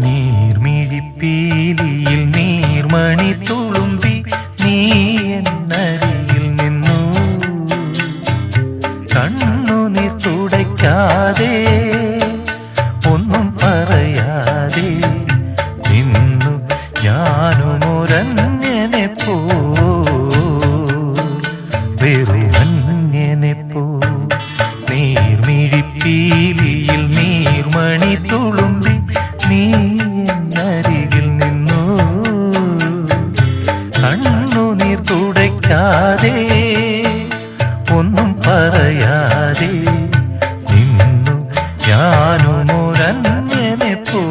നീർമിഴിപ്പീലിയിൽ നീർമണി തുളുമ്പി നീ എന്നരികിൽ നിന്നു. കണ്ണുനീർ തുടയ്ക്കാതെ ഒന്നും പറയാതെ നിന്നു ഞാനുമൊരന്യനെ പോ, വെറുമന്യനെ പോ. നീർമിഴിപ്പീലിയിൽ നീർമണി തുളുമ്പി നീ എന്നരികിൽ നിന്നു. കണ്ണുനീർ തുടയ്ക്കാതെ ഒന്നും പറയാതെ നിന്നു ഞാനുമൊരന്യനെ പോ,